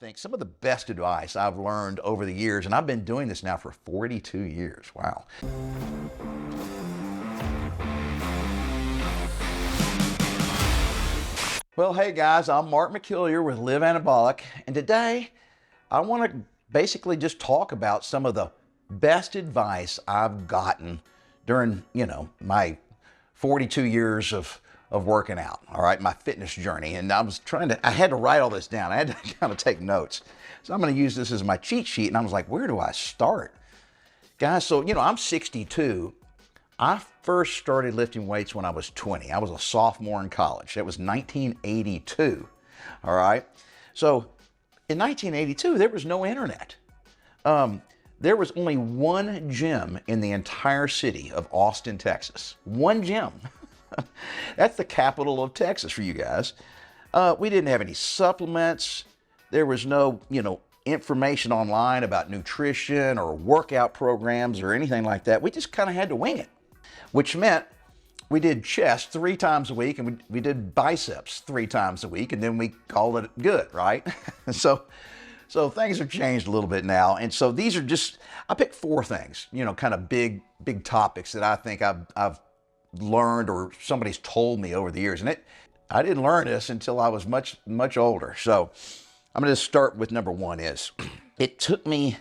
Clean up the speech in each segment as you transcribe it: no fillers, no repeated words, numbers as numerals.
think, some of the best advice I've learned over the years, and I've been doing this now for 42 years. Wow. Well, hey guys, I'm Mark McKillier with Live Anabolic, and today I want to basically just talk about some of the best advice I've gotten during, my 42 years of working out, all right, my fitness journey. And I had to write all this down. I had to kind of take notes. So I'm going to use this as my cheat sheet. And I was like, where do I start? Guys, so, I'm 62. I first started lifting weights when I was 20. I was a sophomore in college. That was 1982, all right? So in 1982, there was no internet. There was only one gym in the entire city of Austin, Texas. One gym. That's the capital of Texas for you guys. We didn't have any supplements. There was no, information online about nutrition or workout programs or anything like that. We just kind of had to wing it, which meant we did chest 3 times a week and we did biceps 3 times a week, and then we called it good, right? So things have changed a little bit now. And so these are just, I picked 4 things, kind of big topics that I think I've learned or somebody's told me over the years. And I didn't learn this until I was much older. So I'm going to start with number 1 is, it took me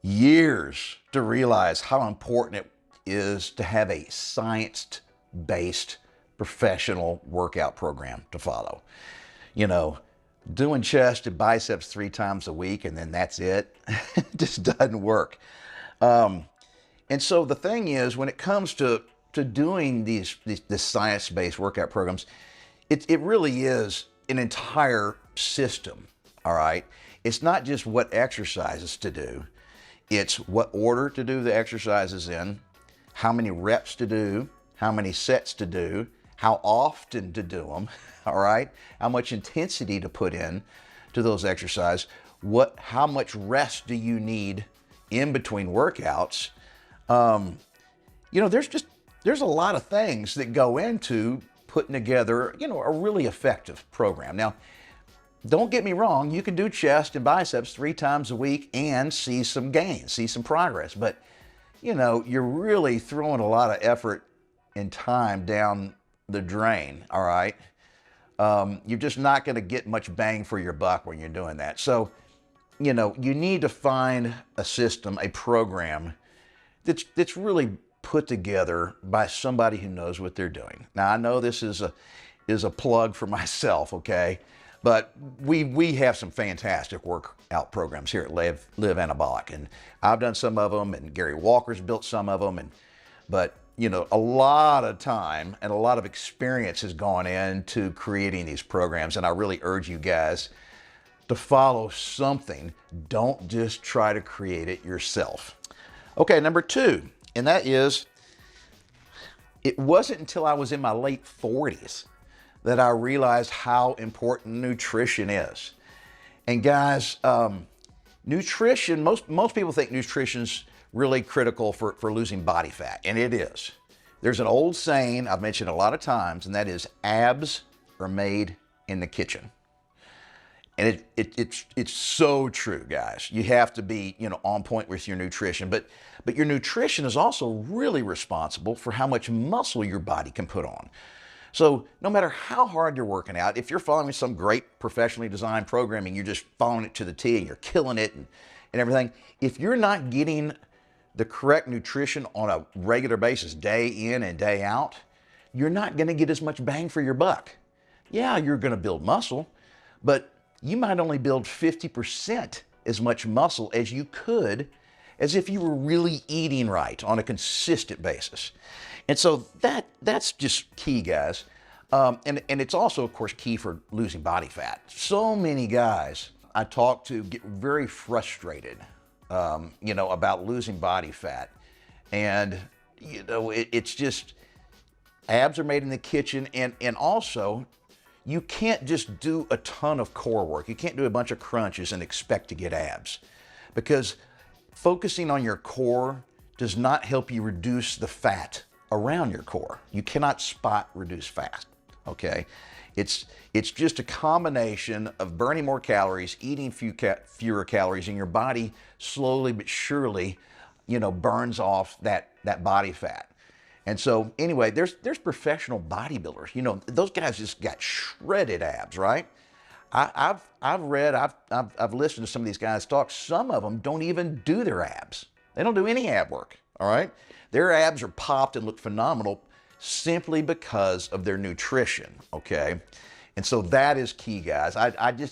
years to realize how important it is to have a science-based professional workout program to follow. Doing chest and biceps 3 times a week and then that's it, just doesn't work. And so the thing is, when it comes to doing this science-based workout programs, it really is an entire system, all right? It's not just what exercises to do. It's what order to do the exercises in, how many reps to do, how many sets to do, how often to do them, all right? How much intensity to put in to those exercises, how much rest do you need in between workouts? There's a lot of things that go into putting together, a really effective program. Now, don't get me wrong, you can do chest and biceps 3 times a week and see some gains, see some progress, but you're really throwing a lot of effort and time down the drain, all right? You're just not going to get much bang for your buck when you're doing that. So, you need to find a system, a program that's really put together by somebody who knows what they're doing. Now, I know this is a plug for myself, okay? But we have some fantastic workout programs here at Live Anabolic, and I've done some of them, and Gary Walker's built some of them, but a lot of time and a lot of experience has gone into creating these programs, and I really urge you guys to follow something. Don't just try to create it yourself. Okay, number 2, and that is, it wasn't until I was in my late 40s that I realized how important nutrition is. And guys, nutrition, most people think nutrition's really critical for losing body fat, and it is. There's an old saying I've mentioned a lot of times, and that is, abs are made in the kitchen. And it's so true, guys. You have to be, on point with your nutrition, but your nutrition is also really responsible for how much muscle your body can put on. So no matter how hard you're working out, if you're following some great professionally designed programming, you're just following it to the T and you're killing it and everything, if you're not getting the correct nutrition on a regular basis, day in and day out, you're not going to get as much bang for your buck. Yeah, you're going to build muscle, but you might only build 50% as much muscle as you could as if you were really eating right on a consistent basis. And so that's just key, guys. And it's also, of course, key for losing body fat. So many guys I talk to get very frustrated, about losing body fat. And, it's just, abs are made in the kitchen. And also, you can't just do a ton of core work. You can't do a bunch of crunches and expect to get abs, because focusing on your core does not help you reduce the fat around your core. You cannot spot reduce fat, okay? It's just a combination of burning more calories, eating fewer calories, and your body slowly but surely, burns off that body fat. And so anyway, there's professional bodybuilders. Those guys just got shredded abs, right? I've read, I've listened to some of these guys talk. Some of them don't even do their abs. They don't do any ab work. All right, their abs are popped and look phenomenal simply because of their nutrition. Okay, and so that is key, guys.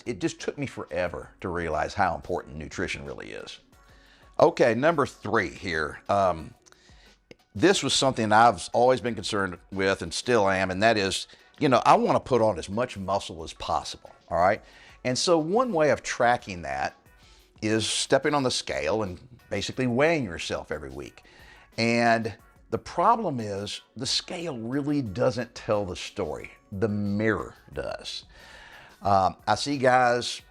It just took me forever to realize how important nutrition really is. Okay, number 3 here. This was something I've always been concerned with and still am, and that is, I want to put on as much muscle as possible. All right. And so one way of tracking that is stepping on the scale and basically weighing yourself every week. And the problem is the scale really doesn't tell the story. The mirror does. I see guys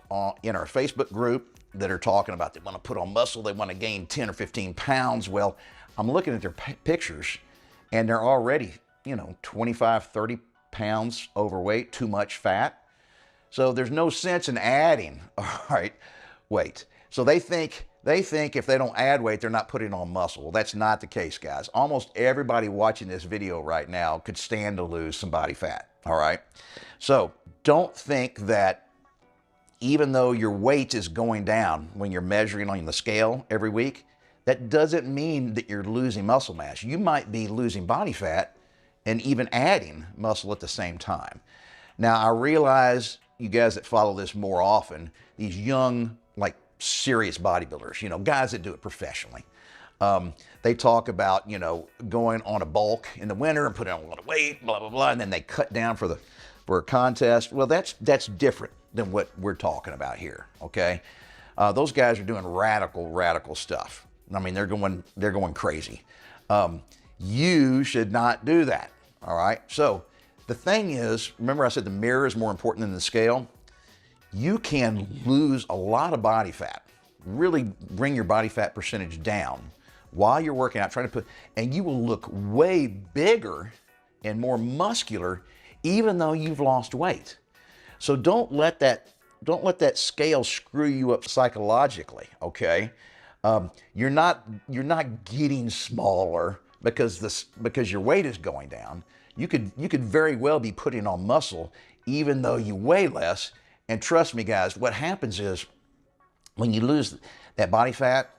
in our Facebook group that are talking about they want to put on muscle, they want to gain 10 or 15 pounds. Well, I'm looking at their pictures and they're already, 25, 30 pounds overweight, too much fat. So there's no sense in adding, all right, weight. So they think if they don't add weight, they're not putting on muscle. Well, that's not the case, guys. Almost everybody watching this video right now could stand to lose some body fat, all right? So don't think that even though your weight is going down when you're measuring on the scale every week, that doesn't mean that you're losing muscle mass. You might be losing body fat and even adding muscle at the same time. Now, I realize you guys that follow this more often, these young, serious bodybuilders, guys that do it professionally. They talk about, going on a bulk in the winter and putting on a lot of weight, blah, blah, blah, and then they cut down for a contest. Well, that's different than what we're talking about here, okay? Those guys are doing radical stuff. I mean, they're going crazy. You should not do that, all right? So the thing is, remember I said the mirror is more important than the scale? You can lose a lot of body fat, really bring your body fat percentage down while you're working out, and you will look way bigger and more muscular even though you've lost weight. So don't let that scale screw you up psychologically, okay? You're not getting smaller because your weight is going down. You could very well be putting on muscle even though you weigh less. And trust me, guys, what happens is when you lose that body fat,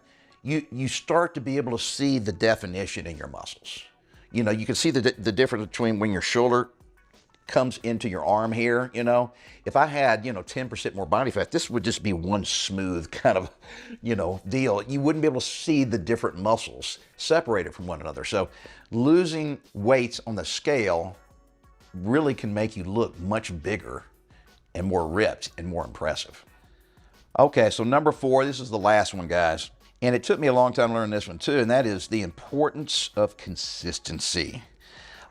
you start to be able to see the definition in your muscles. You can see the difference between when your shoulder comes into your arm here. If I had 10% more body fat, this would just be one smooth kind of deal. You wouldn't be able to see the different muscles separated from one another. So losing weights on the scale really can make you look much bigger and more ripped and more impressive. Okay, so number 4, this is the last one, guys. And it took me a long time to learn this one too, and that is the importance of consistency.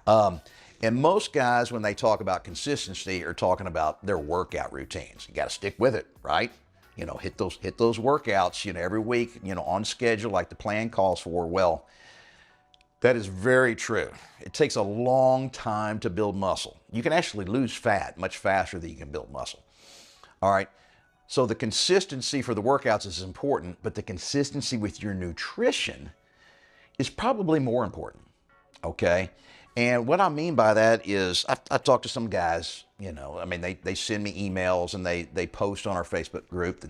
And most guys, when they talk about consistency, are talking about their workout routines. You got to stick with it, right? Hit those workouts, every week, on schedule, like the plan calls for. Well, that is very true. It takes a long time to build muscle. You can actually lose fat much faster than you can build muscle. All right. So the consistency for the workouts is important, but the consistency with your nutrition is probably more important. Okay. And what I mean by that is I talked to some guys, they send me emails and they post on our Facebook group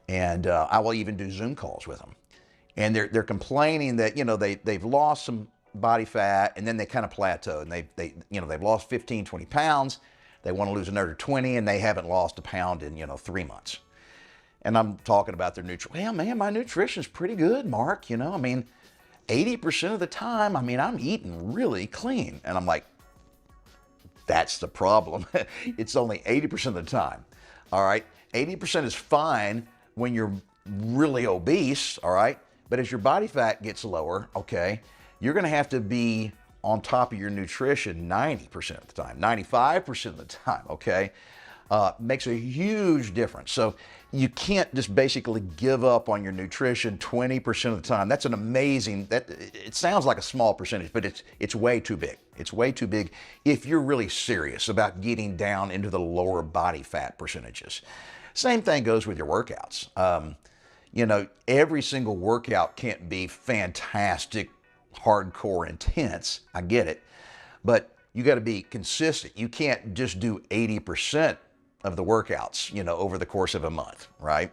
and I will even do Zoom calls with them. And they're complaining that, they've lost some body fat and then they kind of plateaued and they've lost 15, 20 pounds. They want to lose another 20 and they haven't lost a pound in, 3 months. And I'm talking about their nutrition. Well, man, my nutrition's pretty good, Mark. 80% of the time, I'm eating really clean. And I'm like, that's the problem. It's only 80% of the time. All right. 80% is fine when you're really obese. All right. But as your body fat gets lower, okay, you're going to have to be on top of your nutrition 90% of the time, 95% of the time, okay? makes a huge difference. So you can't just basically give up on your nutrition 20% of the time. That's an amazing, it sounds like a small percentage, but it's way too big. It's way too big if you're really serious about getting down into the lower body fat percentages. Same thing goes with your workouts. You know, every single workout can't be fantastic, hardcore, intense. I get it. But you got to be consistent. You can't just do 80% of the workouts, you know, over the course of a month, right?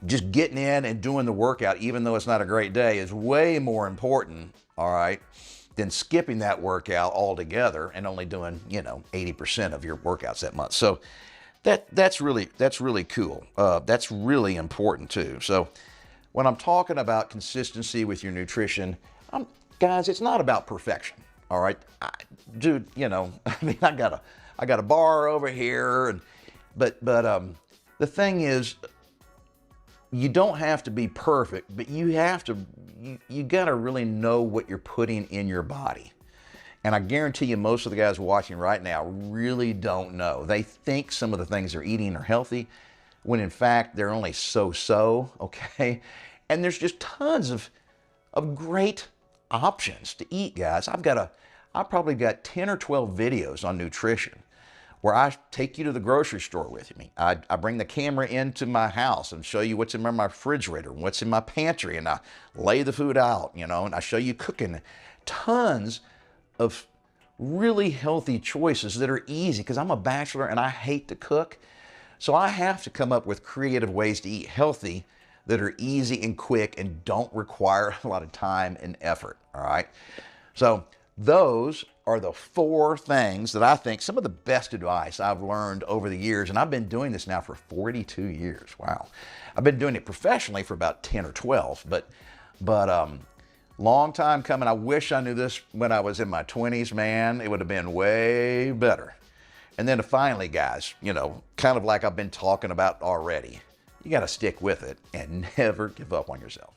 Just getting in and doing the workout, even though it's not a great day, is way more important, all right, than skipping that workout altogether and only doing, you know, 80% of your workouts that month. So that's really cool. That's really important too. So when I'm talking about consistency with your nutrition, guys, it's not about perfection. All right, dude, you know, I mean, I got a bar over here, but the thing is, you don't have to be perfect, but you got to really know what you're putting in your body. And I guarantee you, most of the guys watching right now really don't know. They think some of the things they're eating are healthy, when in fact they're only so-so. Okay, and there's just tons of great options to eat, guys. I probably got 10 or 12 videos on nutrition where I take you to the grocery store with me. I bring the camera into my house and show you what's in my refrigerator, what's in my pantry, and I lay the food out, you know, and I show you cooking. Tons of really healthy choices that are easy, because I'm a bachelor and I hate to cook. So I have to come up with creative ways to eat healthy that are easy and quick and don't require a lot of time and effort, all right? So those are the 4 things that I think some of the best advice I've learned over the years, and I've been doing this now for 42 years. Wow. I've been doing it professionally for about 10 or 12, but long time coming. I wish I knew this when I was in my 20s, man. It would have been way better. And then finally, guys, you know, kind of like I've been talking about already, you got to stick with it and never give up on yourself.